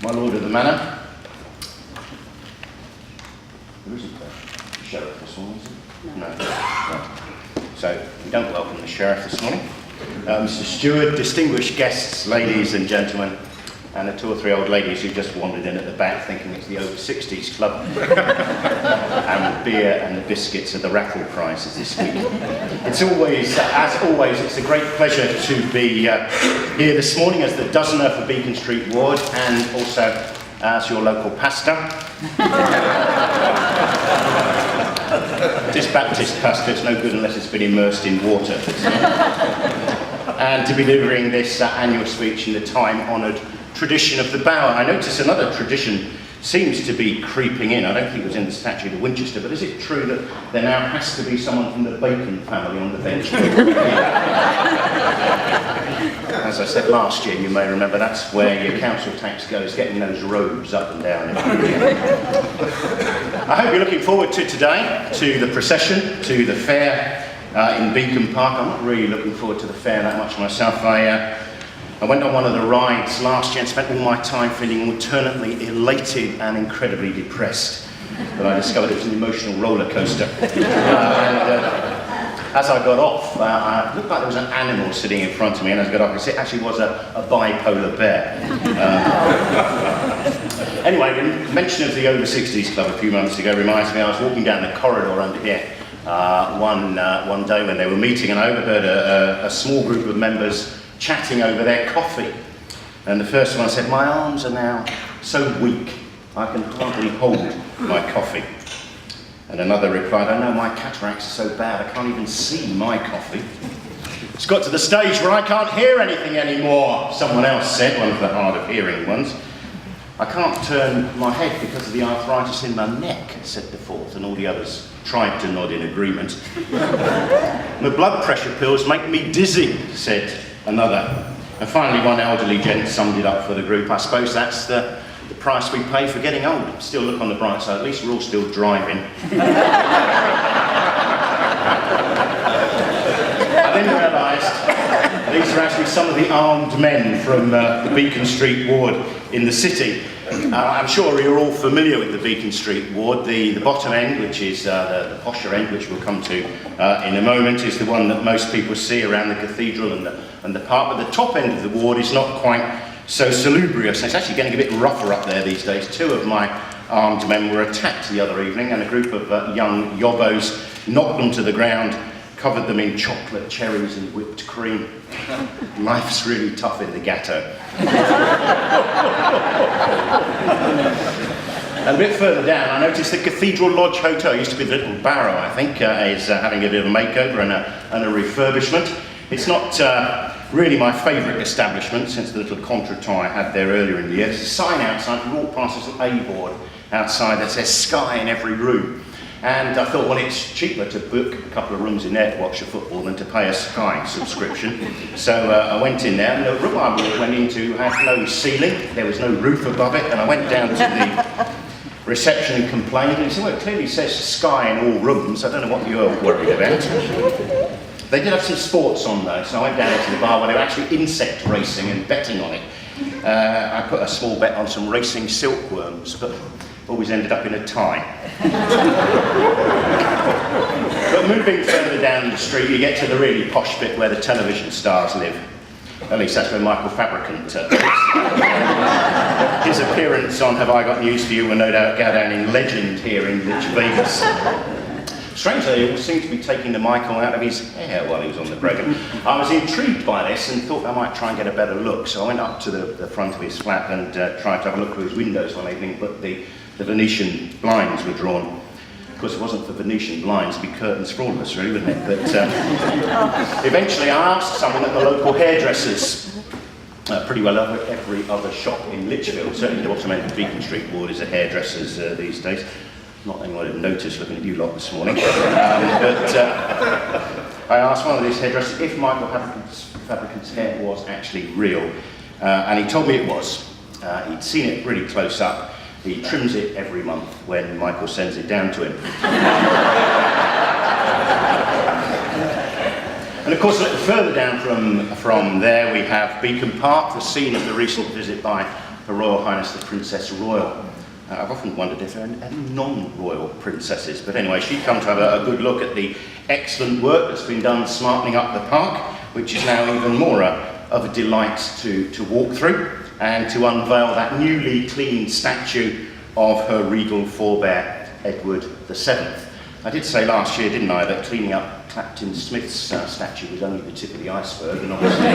my lord of the manor. Who is it there? The sheriff this morning, is it? No. No. So, we don't welcome the sheriff this morning. Mr. Steward, distinguished guests, ladies and gentlemen, and the 2 or 3 old ladies who just wandered in at the back thinking it's the over 60s club. And the beer and the biscuits are the raffle prizes this week. It's always, as always, it's a great pleasure to be here this morning as the dozener for Beacon Street Ward and also as your local pastor. This Baptist pastor is no good unless it's been immersed in water. And to be delivering this annual speech in the time-honoured tradition of the Bower. I notice another tradition seems to be creeping in. I don't think it was in the Statute of Winchester, but is it true that there now has to be someone from the Bacon family on the bench? As I said last year, you may remember, that's where your council tax goes, getting those robes up and down. I hope you're looking forward to today, to the procession, to the fair in Beacon Park. I'm not really looking forward to the fair that much myself. I went on one of the rides last year and spent all my time feeling alternately elated and incredibly depressed. But I discovered it was an emotional roller coaster. As I got off, it looked like there was an animal sitting in front of me, and as I got off, it actually was a bipolar bear. Anyway, the mention of the Over 60s Club a few months ago reminds me I was walking down the corridor under here one day when they were meeting, and I overheard a small group of members chatting over their coffee. And the first one said, "My arms are now so weak, I can hardly hold my coffee." And another replied, "I know my cataracts are so bad, I can't even see my coffee. It's got to the stage where I can't hear anything anymore," someone else said, one of the hard of hearing ones. "I can't turn my head because of the arthritis in my neck," said the fourth, and all the others tried to nod in agreement. "My blood pressure pills make me dizzy," said another. And finally one elderly gent summed it up for the group. "I suppose that's the price we pay for getting old. Still, look on the bright side, at least we're all still driving." I then realised these are actually some of the armed men from the Beacon Street Ward in the city. I'm sure you're all familiar with the Beacon Street Ward. The bottom end, which is the posher end, which we'll come to in a moment, is the one that most people see around the cathedral and the park. But the top end of the ward is not quite so salubrious. It's actually getting a bit rougher up there these days. 2 of my armed men were attacked the other evening, and a group of young yobbos knocked them to the ground, covered them in chocolate, cherries and whipped cream. Life's really tough in the ghetto. And a bit further down, I noticed the Cathedral Lodge Hotel, used to be the Little Barrow, I think, is having a bit of a makeover and a refurbishment. It's not really my favourite establishment since the little contretemps I had there earlier in the year. There's a sign outside, you walk past this little A-board outside that says Sky in every room. And I thought, well, it's cheaper to book a couple of rooms in there to watch the football than to pay a Sky subscription. So I went in there, and the room I went into had no ceiling, there was no roof above it, and I went down to the reception and complained, and he said, "Well, it clearly says Sky in all rooms, I don't know what you're worried about." They did have some sports on though, so I went down to the bar where they were actually insect racing and betting on it. I put a small bet on some racing silkworms, but always ended up in a tie. But moving further down the street, you get to the really posh bit where the television stars live. At least that's where Michael Fabricant lives. His appearance on Have I Got News For You will no doubt go down in legend here in Lichfield. Strangely, he all seemed to be taking the Michael out of his hair while he was on the programme. I was intrigued by this and thought I might try and get a better look, so I went up to the front of his flat and tried to have a look through his windows one evening, but the Venetian blinds were drawn. Of course, it wasn't for Venetian blinds, it'd be curtains for all of us, really, wouldn't it? But eventually I asked someone at the local hairdressers, pretty well every other shop in Lichfield, certainly the bottom end of Beacon Street Ward is a hairdressers these days. Not anyone had noticed looking at you lot this morning. But I asked one of these hairdressers if Michael Fabricant's hair was actually real, and he told me it was. He'd seen it really close up. He trims it every month when Michael sends it down to him. And of course, a little further down from there, we have Beacon Park, the scene of the recent visit by Her Royal Highness the Princess Royal. I've often wondered if there are any non-royal princesses, but anyway, she'd come to have a good look at the excellent work that's been done smartening up the park, which is now even more of a delight to walk through, and to unveil that newly cleaned statue of her regal forebear, Edward VII. I did say last year, didn't I, that cleaning up Clapton Smith's statue was only the tip of the iceberg, and obviously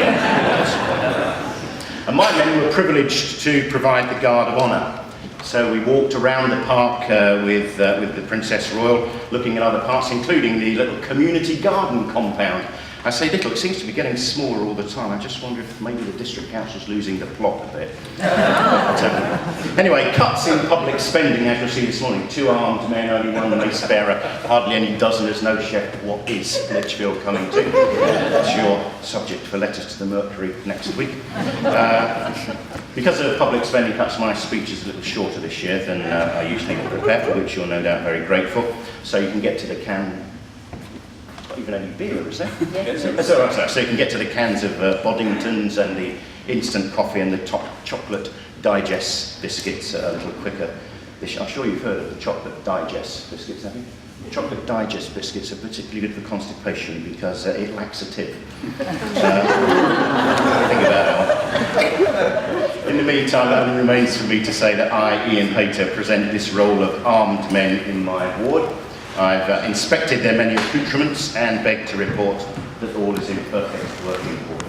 and my men were privileged to provide the guard of honour. So we walked around the park with the Princess Royal, looking at other parts, including the little community garden compound. I say little, it seems to be getting smaller all the time. I just wonder if maybe the district council's losing the plot a bit. Anyway, cuts in public spending, as you'll see this morning. 2 armed men, only 1 mace bearer, hardly any dozeners, no chef. What is Lichfield coming to? That's your subject for letters to the Mercury next week. Because of public spending cuts, my speech is a little shorter this year than I usually prepare, for which you're no doubt very grateful. So you can get to the can. Not even any beer, is there? Yes. So you can get to the cans of Boddingtons and the instant coffee and the top chocolate digest biscuits a little quicker. I'm sure you've heard of the chocolate digest biscuits, have you? Chocolate digest biscuits are particularly good for constipation because it laxative. Think about that one. In the meantime, it only remains for me to say that I, Ian Hayter, present this role of armed men in my ward. I've inspected their many accoutrements and beg to report that all is in perfect working order.